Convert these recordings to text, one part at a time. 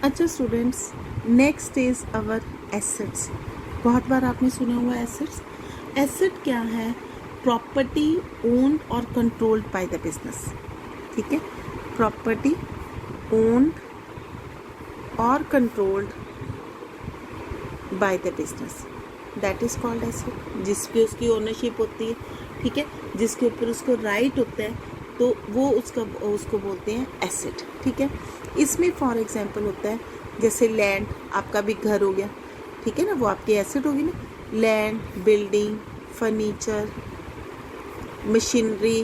अच्छा students, next is our assets. बहुत बार आपने सुना हुआ एसेट्स। एसेट क्या है? प्रॉपर्टी ओन्ड और कंट्रोल्ड बाय द बिजनेस। ठीक है, प्रॉपर्टी ओन्ड और controlled by the business, that is called asset. जिसकी उसकी ओनरशिप होती है, ठीक है, जिसके ऊपर उसको राइट होता है, तो वो उसको बोलते हैं एसेट। ठीक है, इसमें फॉर एग्जांपल होता है जैसे लैंड, आपका भी घर हो गया, ठीक है ना, वो आपकी एसेट होगी ना। Land, building, furniture, machinery.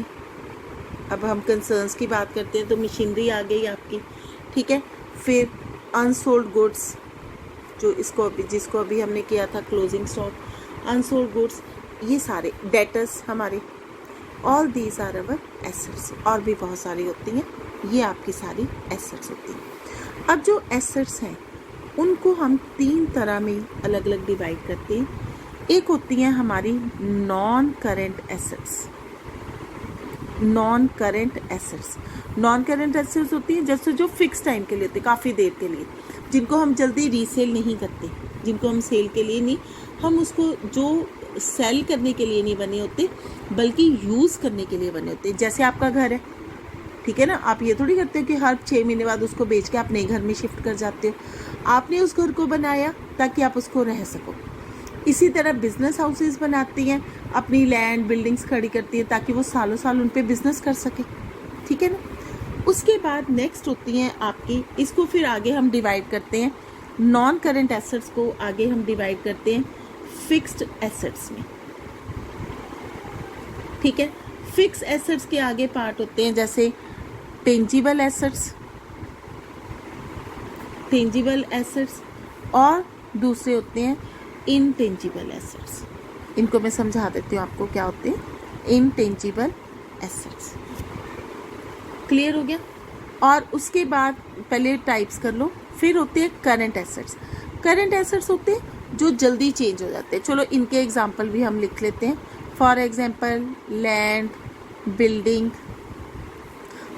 अब हम कंसर्न्स की बात करते हैं तो मशीनरी आ गई आपकी, ठीक है। फिर अनसोल्ड गुड्स, जिसको अभी हमने किया था क्लोजिंग स्टॉक, अनसोल्ड गुड्स, ये सारे डेटर्स हमारे, all these are our assets. और भी बहुत सारी होती हैं, ये आपकी सारी एसेट्स होती हैं। अब जो एसेट्स हैं उनको हम 3 तरह में अलग अलग डिवाइड करते हैं। एक होती हैं हमारी non current assets. Non current assets होती हैं जैसे जो फिक्स टाइम के लिए होती है, काफ़ी देर के लिए, जिनको हम जल्दी रीसेल नहीं करते, जिनको हम सेल के लिए नहीं, हम उसको जो सेल करने के लिए नहीं बने होते बल्कि यूज़ करने के लिए बने होते हैं। जैसे आपका घर है, ठीक है ना, आप ये थोड़ी करते हो कि हर 6 महीने बाद उसको बेच के आप नए घर में शिफ्ट कर जाते हो। आपने उस घर को बनाया ताकि आप उसको रह सको। इसी तरह बिजनेस हाउसेस बनाती हैं, अपनी लैंड बिल्डिंग्स खड़ी करती हैं ताकि वो सालों साल उन पे बिजनेस कर सके, ठीक है ना। उसके बाद नेक्स्ट होती हैं आपकी, इसको फिर आगे हम डिवाइड करते हैं, नॉन करेंट एसेट्स को आगे हम डिवाइड करते हैं फिक्स्ड एसेट्स में, ठीक है। फिक्स एसेट्स के आगे पार्ट होते हैं जैसे टेंजिबल एसेट्स और दूसरे होते हैं इनटेंजिबल एसेट्स। इनको मैं समझा देती हूँ आपको क्या होते हैं इनटेंजिबल एसेट्स। क्लियर हो गया? और उसके बाद पहले टाइप्स कर लो। फिर होते हैं करंट एसेट्स। करंट एसेट्स होते हैं जो जल्दी चेंज हो जाते हैं। चलो इनके एग्जांपल भी हम लिख लेते हैं। For example land, building,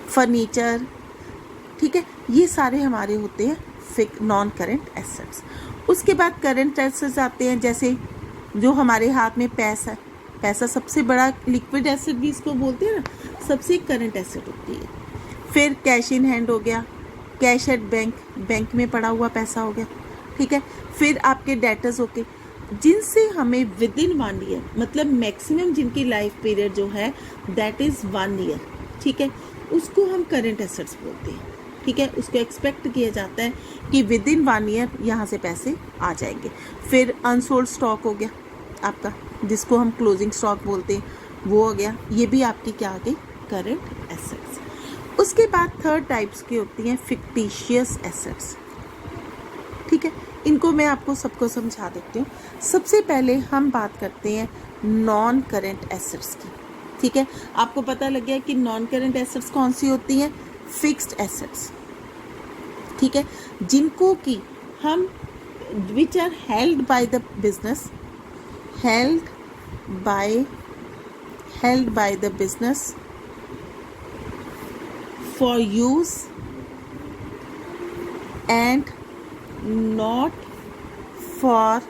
furniture, ठीक है, ये सारे हमारे होते हैं नॉन करेंट एसेट्स। उसके बाद करंट एसेट्स आते हैं जैसे जो हमारे हाथ में पैसा सबसे बड़ा लिक्विड एसेट भी इसको बोलते हैं ना, सबसे करंट एसेट होती है। फिर कैश इन हैंड हो गया, कैश एट बैंक में पड़ा हुआ पैसा हो गया, ठीक है। फिर आपके डेटर्स हो गए जिनसे हमें विद इन 1 ईयर, मतलब मैक्सिमम जिनकी लाइफ पीरियड जो है दैट इज़ 1 ईयर, ठीक है, उसको हम करंट एसेट्स बोलते हैं, ठीक है। उसको एक्सपेक्ट किया जाता है कि विद इन 1 ईयर यहाँ से पैसे आ जाएंगे। फिर अनसोल्ड स्टॉक हो गया आपका, जिसको हम क्लोजिंग स्टॉक बोलते हैं, वो हो गया। ये भी आपकी क्या आ गई? Current assets. उसके बाद थर्ड टाइप्स की होती हैं फिक्टिशियस एसेट्स, ठीक है। इनको मैं आपको सबको समझा देती हूँ। सबसे पहले हम बात करते हैं नॉन करेंट एसेट्स की, ठीक है। आपको पता लग गया कि नॉन करेंट एसेट्स कौन सी होती हैं? फिक्स्ड एसेट्स, ठीक है, जिनको कि हम which are held by the business, held by the business for use and not for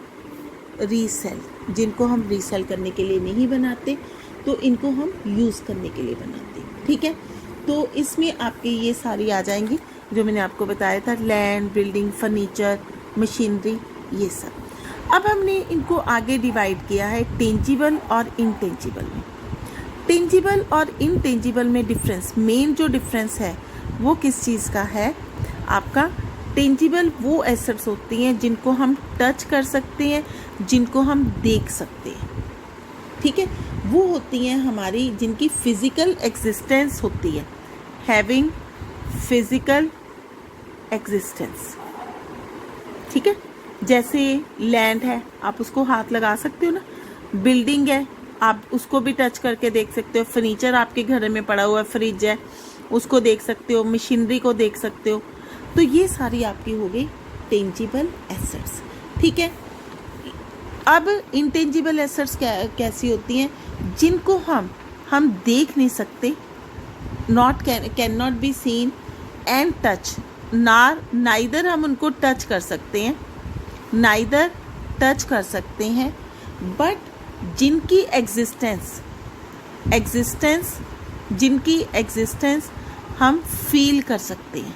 resale. जिनको हम रीसेल करने के लिए नहीं बनाते, तो इनको हम यूज़ करने के लिए बनाते हैं, ठीक है। तो इसमें आपके ये सारी आ जाएंगी जो मैंने आपको बताया था, लैंड, बिल्डिंग, फर्नीचर, मशीनरी, ये सब। अब हमने इनको आगे डिवाइड किया है टेंजिबल और इनटेंजिबल में। टेंजिबल और इनटेंजिबल में डिफरेंस, मेन जो डिफरेंस है वो किस चीज़ का है? आपका टेंजिबल वो एसेट्स होती हैं जिनको हम टच कर सकते हैं, जिनको हम देख सकते हैं, ठीक है। वो होती हैं हमारी जिनकी फिजिकल एग्जिस्टेंस होती है, हैविंग फिजिकल एग्जिस्टेंस, ठीक है। जैसे लैंड है, आप उसको हाथ लगा सकते हो ना। बिल्डिंग है, आप उसको भी टच करके देख सकते हो। फर्नीचर आपके घर में पड़ा हुआ है, फ्रिज है, उसको देख सकते हो, मशीनरी को देख सकते हो। तो ये सारी आपकी हो गई टेंजिबल एसेट्स, ठीक है। अब इंटेंजिबल एसेट्स कैसी होती हैं? जिनको हम देख नहीं सकते, can not be seen and touch, neither हम उनको टच कर सकते हैं, नाइदर टच कर सकते हैं, बट जिनकी एग्जिस्टेंस हम फील कर सकते हैं,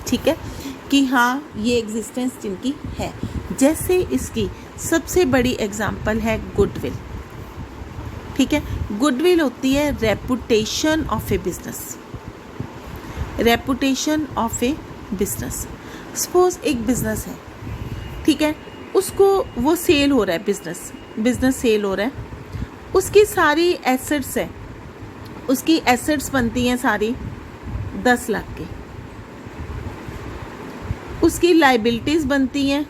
ठीक है, कि हाँ ये एग्जिस्टेंस जिनकी है। जैसे इसकी सबसे बड़ी एग्जांपल है गुडविल, ठीक है। गुडविल होती है reputation of A business, reputation of A business. Suppose एक बिजनेस है, ठीक है, उसको वो सेल हो रहा है, बिजनेस सेल हो रहा है, उसकी सारी एसेट्स है, उसकी एसेट्स बनती हैं सारी 10 लाख की, उसकी लाइबिलिटीज़ बनती हैं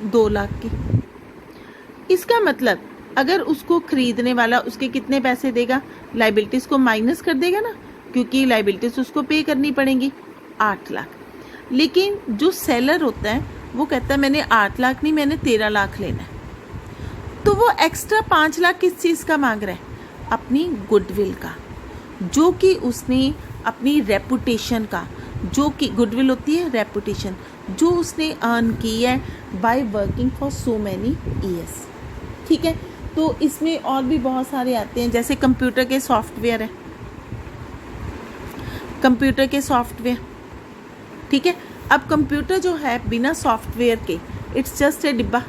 2 लाख की। इसका मतलब अगर उसको खरीदने वाला उसके कितने पैसे देगा, लाइबिलिटीज़ को माइनस कर देगा ना, क्योंकि लाइबिलिटीज़ उसको पे करनी पड़ेंगी 8 लाख। लेकिन जो सेलर होता है वो कहता है मैंने 8 लाख नहीं, मैंने 13 लाख लेना है, तो वो एक्स्ट्रा 5 लाख किस चीज़ का मांग रहा है, अपनी गुडविल का, जो कि उसने अपनी रेपुटेशन का, जो कि गुडविल होती है रेपुटेशन, जो उसने अर्न की है by working for so many years, ठीक है। तो इसमें और भी बहुत सारे आते हैं, जैसे कंप्यूटर के सॉफ्टवेयर है, कंप्यूटर के सॉफ्टवेयर, ठीक है। अब कंप्यूटर जो है बिना सॉफ्टवेयर के इट्स जस्ट ए डिब्बा,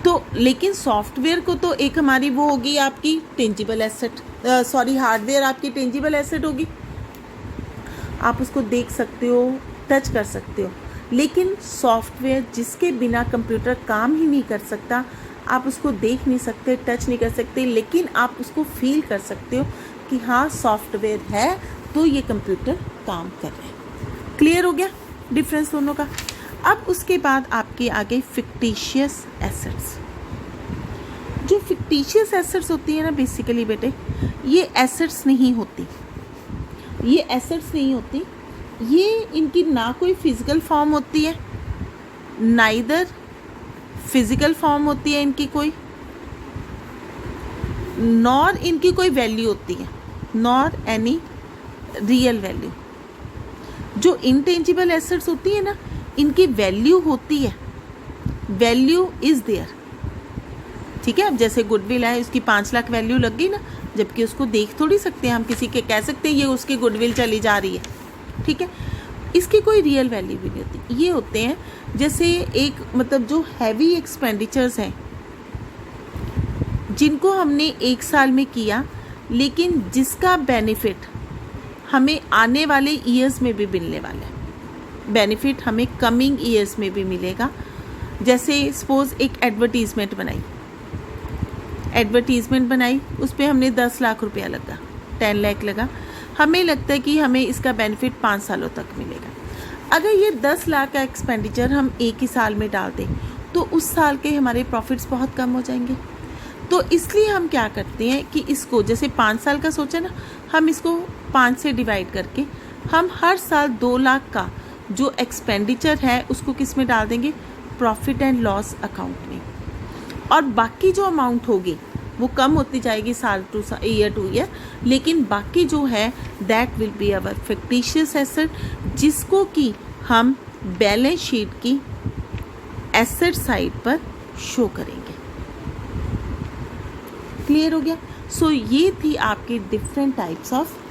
तो लेकिन सॉफ्टवेयर को तो एक हमारी वो होगी आपकी टेंजिबल एसेट, हार्डवेयर आपकी टेंजिबल एसेट होगी, आप उसको देख सकते हो, टच कर सकते हो। लेकिन सॉफ्टवेयर जिसके बिना कंप्यूटर काम ही नहीं कर सकता, आप उसको देख नहीं सकते, टच नहीं कर सकते, लेकिन आप उसको फील कर सकते हो कि हाँ सॉफ्टवेयर है तो ये कंप्यूटर काम कर रहे हैं। क्लियर हो गया डिफरेंस दोनों का। अब उसके बाद आपके आगे फिक्टिशियस एसेट्स। जो फिक्टिशियस एसेट्स होती है ना, बेसिकली बेटे ये एसेट्स नहीं होती, ये इनकी ना कोई फिजिकल फॉर्म होती है, नाइदर फिजिकल फॉर्म होती है इनकी कोई, नॉर इनकी कोई वैल्यू होती है, नॉर एनी रियल वैल्यू। जो इंटेंजिबल एसेट्स होती है ना, इनकी वैल्यू होती है, वैल्यू इज देयर, ठीक है। अब जैसे गुडविल है, उसकी 5 लाख वैल्यू लग गई ना, जबकि उसको देख थोड़ी सकते हैं हम, किसी के कह सकते हैं ये उसकी गुडविल चली जा रही है, ठीक है। इसकी कोई रियल वैल्यू भी नहीं होती। ये होते हैं जैसे एक मतलब जो हैवी एक्सपेंडिचर्स हैं जिनको हमने 1 साल में किया, लेकिन जिसका बेनिफिट हमें आने वाले ईयर्स में भी मिलने वाला है, बेनिफिट हमें कमिंग ईयर्स में भी मिलेगा। जैसे सपोज एक एडवर्टीज़मेंट बनाई, उस पर हमने 10 लाख रुपया लगा, 10 लाख लगा, हमें लगता है कि हमें इसका बेनिफिट 5 सालों तक मिलेगा। अगर ये 10 लाख का एक्सपेंडिचर हम एक ही साल में डाल दें तो उस साल के हमारे प्रॉफिट्स बहुत कम हो जाएंगे। तो इसलिए हम क्या करते हैं कि इसको जैसे 5 साल का सोचा ना, हम इसको 5 से डिवाइड करके हम हर साल 2 लाख का जो एक्सपेंडिचर है उसको किस में डाल देंगे, प्रॉफिट एंड लॉस अकाउंट में, और बाकी जो अमाउंट होगी वो कम होती जाएगी साल टू ईयर टू ईयर, लेकिन बाकी जो है that will be our fictitious asset, जिसको कि हम बैलेंस शीट की एसेट साइड पर शो करेंगे। क्लियर हो गया। सो ये थी आपके डिफरेंट टाइप्स ऑफ